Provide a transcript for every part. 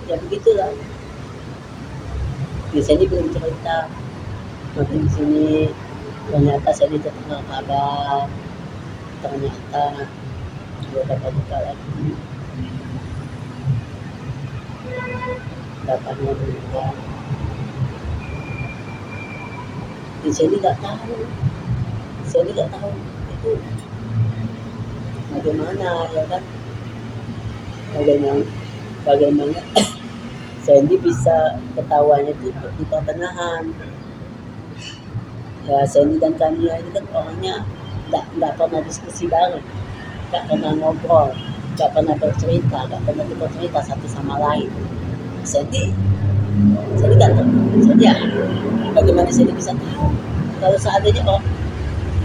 Ya begitulah. Biasanya dia belum cerita, makin di sini ternyata saya tetap nggak kabar, ternyata dia dapat buka lagi, bapaknya meninggal. Di sini nggak tahu, saya nggak tahu itu bagaimana ya kan, bagaimana bagaimana Sandy bisa ketawanya itu di pertengahan. Ya Sandy dan Kania ini kan orangnya nggak pernah diskusi bareng, nggak pernah ngobrol, nggak pernah bercerita, nggak pernah bercerita satu sama lain. Sandy, Sandy nggak tahu, Sandy ya bagaimana Sandy bisa tahu kalau seandainya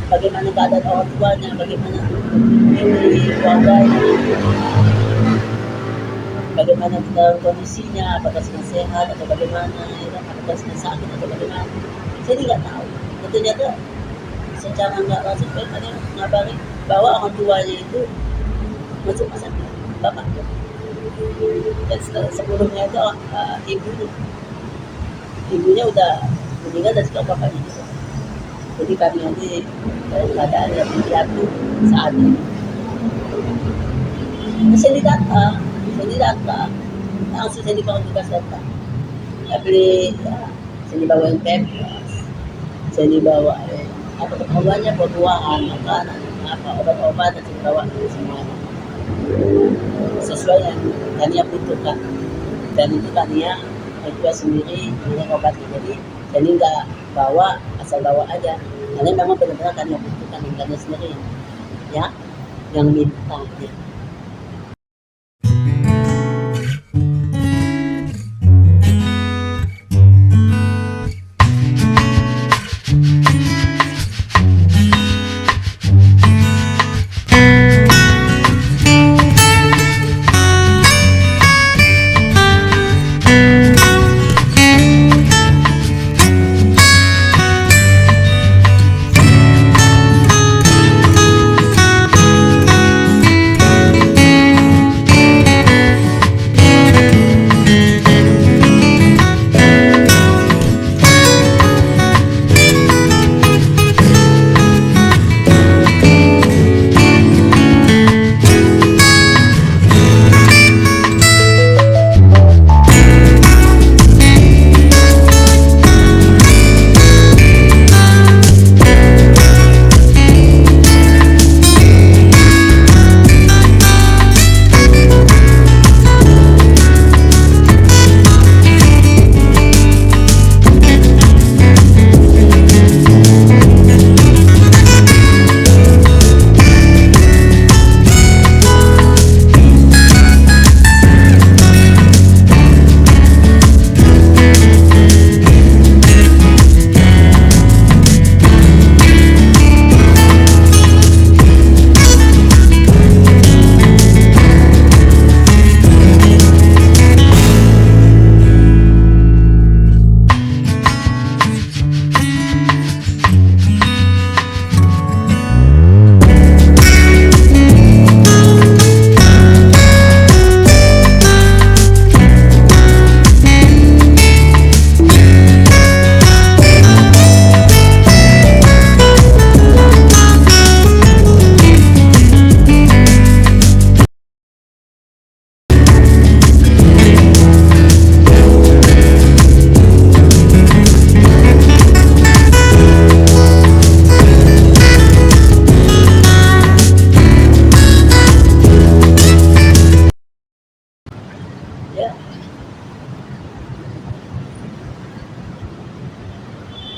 bagaimana keadaan orang tuanya, bagaimana ini keluarganya, bagaimana dalam kondisinya, apakah sedang sehat atau bagaimana, ya kan? Apakah sedang sakit atau bagaimana. Saya tidak tahu. Dan ternyata secara nggak langsung ada ngabarin bahwa orang tuanya itu masuk rumah sakit, bapaknya. Dan sebelumnya itu ibunya udah meninggal dan juga bapaknya juga. Jadi kami nanti dalam keadaan yang prihatin saat ini. Saya didata, langsung saya dibawa tugas datang. Tapi ya, saya dibawa pempes, saya dibawa apa keperluannya, buah-buahan, makanan, apa obat-obatan, saya dibawa semuanya sesuai yang Tania butuhkan. Dan itu Tania juga sendiri punya obatnya. Jadi saya nggak bawa asal bawa aja, karena memang benar-benar Tania butuhkan yang Tania sendiri ya, yang minta ya.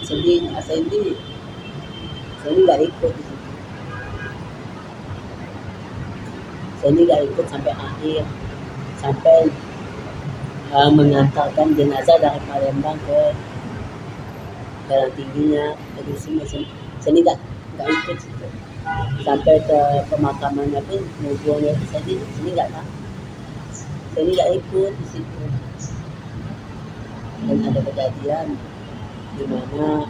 Ya, Sandy nggak ikut, Sandy nggak ikut sampai akhir, sampai mengantarkan jenazah dari Palembang ke Jalan Tingginya ke sini. Sandy nggak ikut situ. Sampai ke pemakamannya pun mobilnya itu Sandy nggak tahu, Sandy nggak ikut di situ. Dan ada kejadian di mana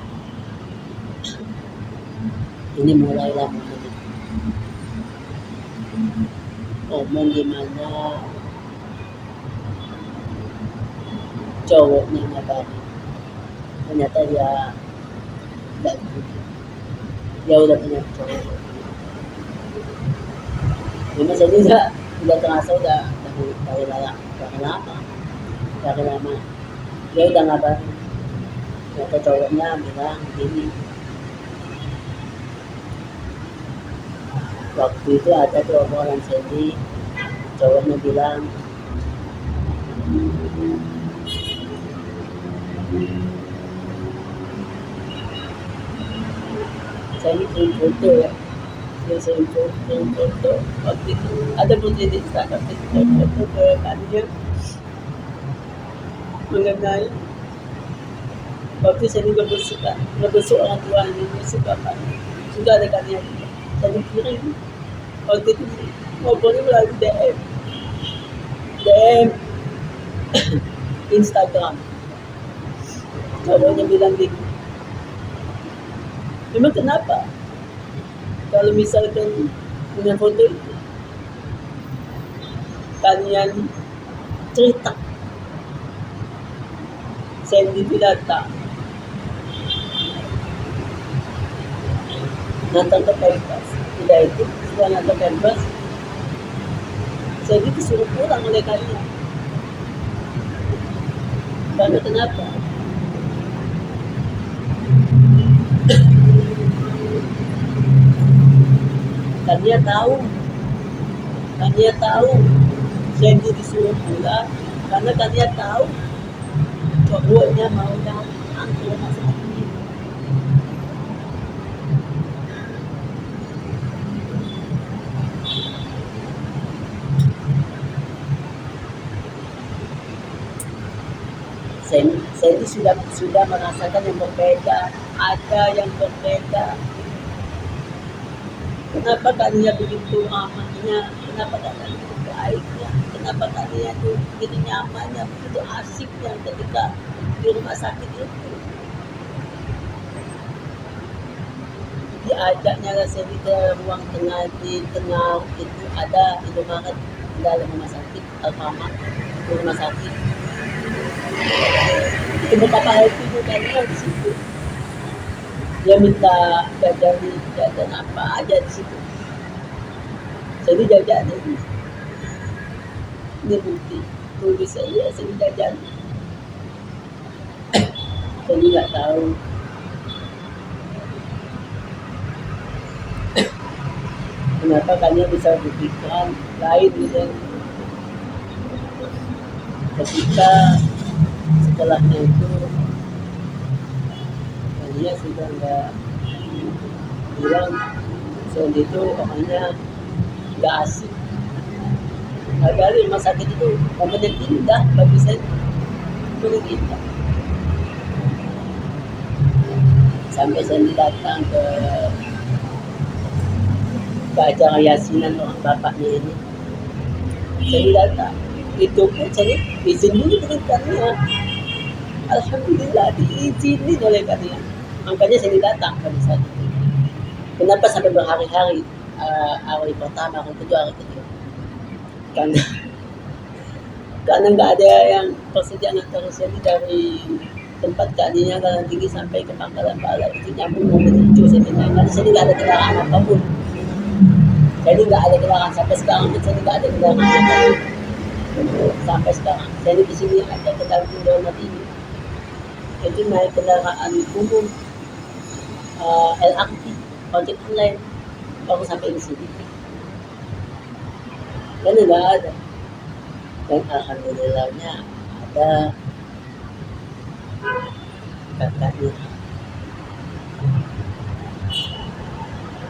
ini mulailah momen di mana cowoknya ngabarin. Ternyata dia nggak begitu. Dia udah punya cowok. Memang saya udah terasa udah dari lama. Dia udah ngabarin. Ternyata cowoknya bilang begini. Waktu itu ada tuh obrolan Sandy, cowoknya bilang, saya ini kirim foto ya, dia sering foto waktu itu ada foto di Instagram, foto ke kalian mengenai waktu saya juga berbesuk orang tuanya, berbesuk bapaknya, sudah ada kalian, saya kirim waktu itu ngobrolnya melalui DM Instagram. Cowoknya bilang gitu, memang kenapa kalau misalkan punya foto itu kalian cerita Sandy Pilata nonton ke pentas, tidak itu sudah nonton pentas, Sandy disuruh pulang oleh kalian. Karena kenapa? Kalian tahu Sandy disuruh pulang karena kalian tahu cowoknya mau datang ke rumah sakit. Sandy sudah merasakan yang berbeda, ada yang berbeda. Kenapa kalian begitu amannya? Kenapa kalian begitu baiknya? Kenapa kalian tuh begitu nyamannya, begitu asiknya ketika di rumah sakit itu? Diajaknya Sandy ke ruang tengah, di tengah itu ada Indomaret di dalam rumah sakit, Alfamart di rumah sakit. Itu betapa happy kalian di situ. Dia minta jajan apa aja di situ. Jadi jajan ini bukti tulis saja saya jajan. Jadi nggak tahu kenapa kalian bisa berpikiran lain gitu. Ketika setelahnya itu dia sudah nggak bilang Sandy itu orangnya nggak asik. Padahal rumah sakit itu momen yang indah bagi saya, momen indah. Sampai Sandy datang ke acara yasinan orang bapaknya ini. Sandy datang, itu pun Sandy izin dulu dengan kalian. Alhamdulillah diizinin oleh kalian. Makanya Sandy datang pada saat itu. Kenapa sampai berhari-hari, hari pertama, hari kedua, hari ketiga? Karena nggak ada yang persediaan antara Sandy dari tempat kalinya Galang Tinggi sampai ke Pangkalan Bala itu nyambung mobil hijau Sandy. Karena Sandy nggak ada kendaraan apapun. Jadi nggak ada kendaraan sampai sekarang pun Sandy nggak ada kendaraan apapun. Sampai sekarang Sandy di sini ada kendaraan donat ini. Itu naik kendaraan umum, LRT, ojek online, baru sampai di sini. Dan nggak ada. Dan alhamdulillahnya ada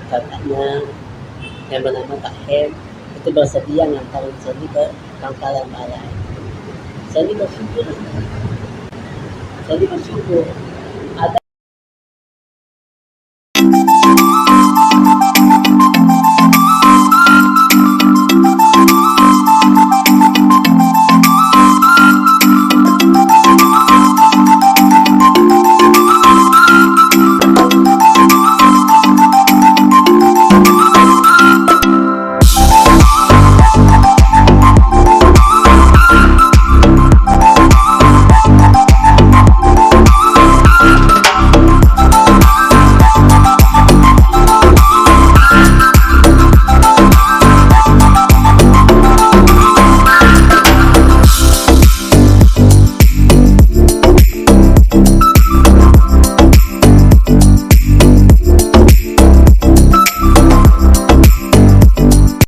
kakaknya yang bernama Kak Hem itu bersedia ngantarin Sandy ke Pangkalan Bala. Sandy bersyukur. Ada